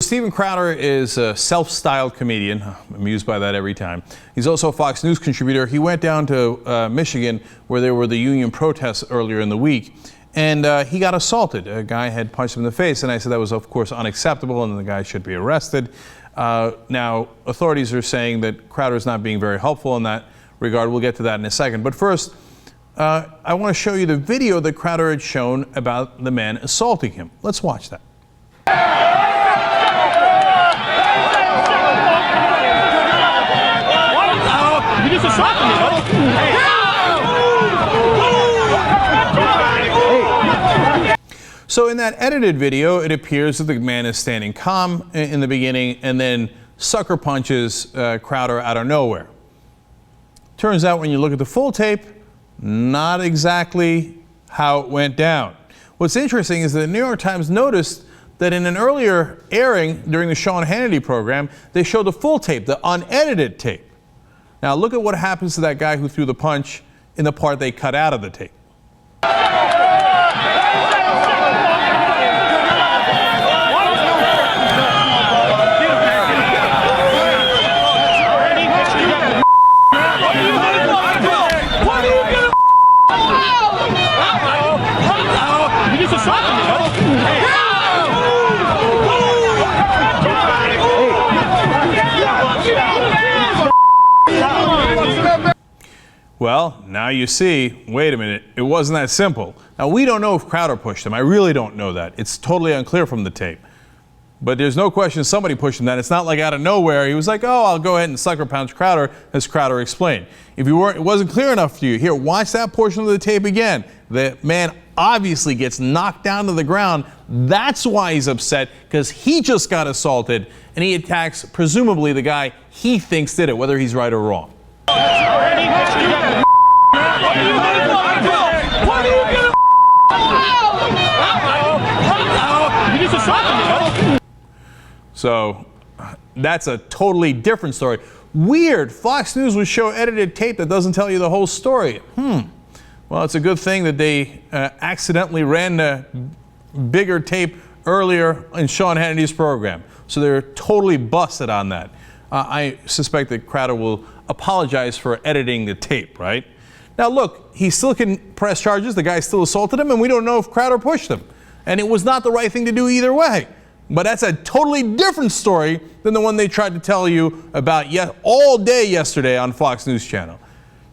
Steven Crowder is a self-styled comedian. I'm amused by that every time. He's also a Fox News contributor. He went down to Michigan, where there were the union protests earlier in the week, and he got assaulted. A guy had punched him in the face, and I said that was, of course, unacceptable, and the guy should be arrested. Now, authorities are saying that Crowder is not being very helpful in that regard. We'll get to that in a second. But first, I want to show you the video that Crowder had shown about the man assaulting him. Let's watch that. You just assaulted me, So in that edited video, it appears that the man is standing calm in the beginning and then sucker punches Crowder out of nowhere. Turns out when you look at the full tape, not exactly how it went down. What's interesting is that the New York Times noticed that in an earlier airing during the Sean Hannity program, they showed the full tape, the unedited tape. Now look at what happens to that guy who threw the punch in the part they cut out of the tape. Well, now you see, wait a minute, it wasn't that simple. Now, we don't know if Crowder pushed him. I really don't know that. It's totally unclear from the tape. But there's no question somebody pushed him. That it's not like out of nowhere. He was like, oh, I'll go ahead and sucker punch Crowder, as Crowder explained. If you weren't, it wasn't clear enough to you. Here, watch that portion of the tape again. The man obviously gets knocked down to the ground. That's why he's upset, because he just got assaulted, and he attacks, presumably, the guy he thinks did it, whether he's right or wrong. So that's a totally different story. Weird. Fox News would show edited tape that doesn't tell you the whole story. Well, it's a good thing that they accidentally ran the bigger tape earlier in Sean Hannity's program. So they're totally busted on that. I suspect that Crowder will apologize for editing the tape, right? Now look, he still can press charges. The guy still assaulted him, and we don't know if Crowder pushed him. And it was not the right thing to do either way. But that's a totally different story than the one they tried to tell you about all day yesterday on Fox News Channel.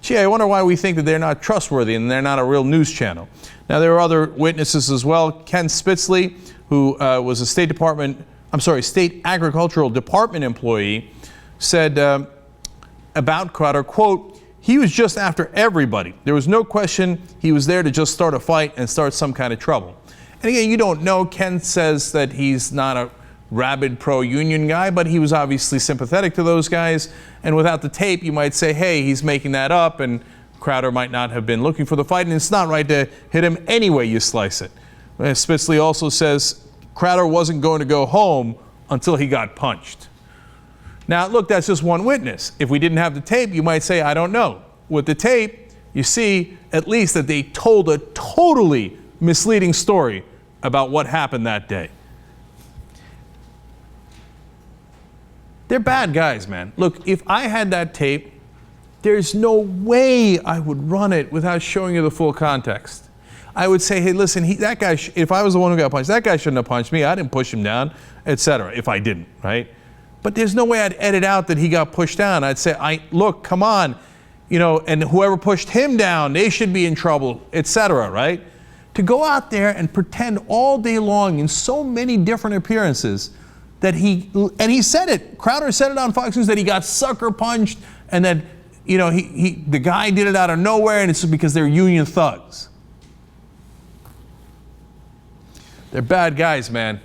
Gee, I wonder why we think that they're not trustworthy and they're not a real news channel. Now, there are other witnesses as well. Ken Spitzley, who was a State Agricultural Department employee, said about Crowder, quote, he was just after everybody. There was no question he was there to just start a fight and start some kind of trouble. And again, you don't know. Ken says that he's not a rabid pro-union guy, but he was obviously sympathetic to those guys. And without the tape, you might say, hey, he's making that up, and Crowder might not have been looking for the fight, and it's not right to hit him any way you slice it. Spitzley also says Crowder wasn't going to go home until he got punched. Now, look, that's just one witness. If we didn't have the tape, you might say, I don't know. With the tape, you see at least that they told a totally misleading story about what happened that day. They're bad guys, man. Look, if I had that tape, there's no way I would run it without showing you the full context. I would say, hey, listen, that guy, if I was the one who got punched, that guy shouldn't have punched me. I didn't push him down, etc. If I didn't, right? But there's no way I'd edit out that he got pushed down. I'd say, look, come on, you know, and whoever pushed him down, they should be in trouble, etc., right? To go out there and pretend all day long in so many different appearances that he said it, Crowder said it on Fox News, that he got sucker punched and that, you know, the guy did it out of nowhere and it's because they're union thugs. They're bad guys, man.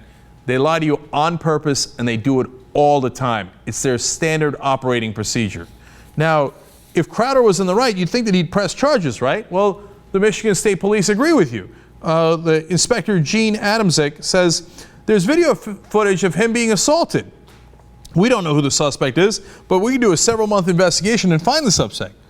They lie to you on purpose and they do it all the time. It's their standard operating procedure. Now, if Crowder was in the right, you'd think that he'd press charges, right? Well, the Michigan State Police agree with you. The Inspector Gene Adamczyk says there's video footage of him being assaulted. We don't know who the suspect is, but we can do a several-month investigation and find the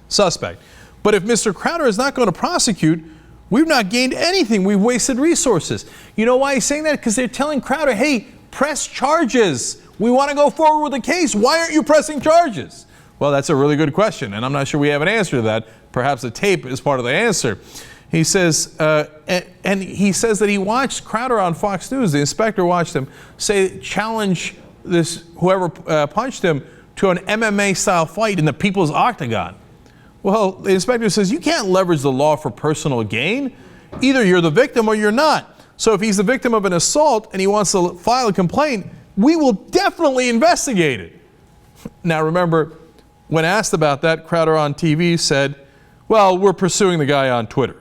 suspect. But if Mr. Crowder is not going to prosecute, we've not gained anything. We've wasted resources. You know why he's saying that? Because they're telling Crowder, hey, press charges. We want to go forward with the case. Why aren't you pressing charges? Well, that's a really good question, and I'm not sure we have an answer to that. Perhaps the tape is part of the answer. He says, and he says that he watched Crowder on Fox News. The inspector watched him challenge this whoever punched him to an MMA-style fight in the People's Octagon. Well, the inspector says you can't leverage the law for personal gain. Either you're the victim or you're not. So if he's the victim of an assault and he wants to file a complaint, we will definitely investigate it. Now remember, when asked about that, Crowder on TV said, well, we're pursuing the guy on Twitter.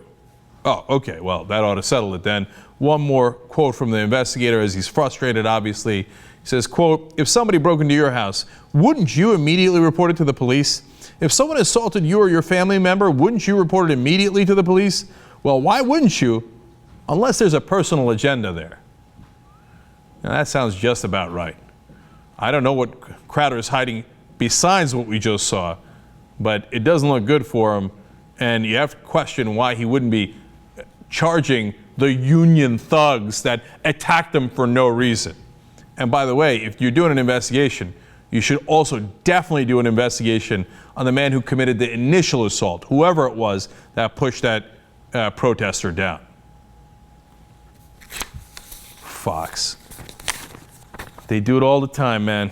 Oh, okay, well, that ought to settle it then. One more quote from the investigator as he's frustrated, obviously. He says, quote, if somebody broke into your house, wouldn't you immediately report it to the police? If someone assaulted you or your family member, wouldn't you report it immediately to the police? Well, why wouldn't you? Unless there's a personal agenda there. Now, that sounds just about right. I don't know what Crowder is hiding besides what we just saw, but it doesn't look good for him, and you have to question why he wouldn't be charging the union thugs that attacked them for no reason. And by the way, if you're doing an investigation, you should also definitely do an investigation on the man who committed the initial assault, whoever it was that pushed that protester down. Fox. They do it all the time, man.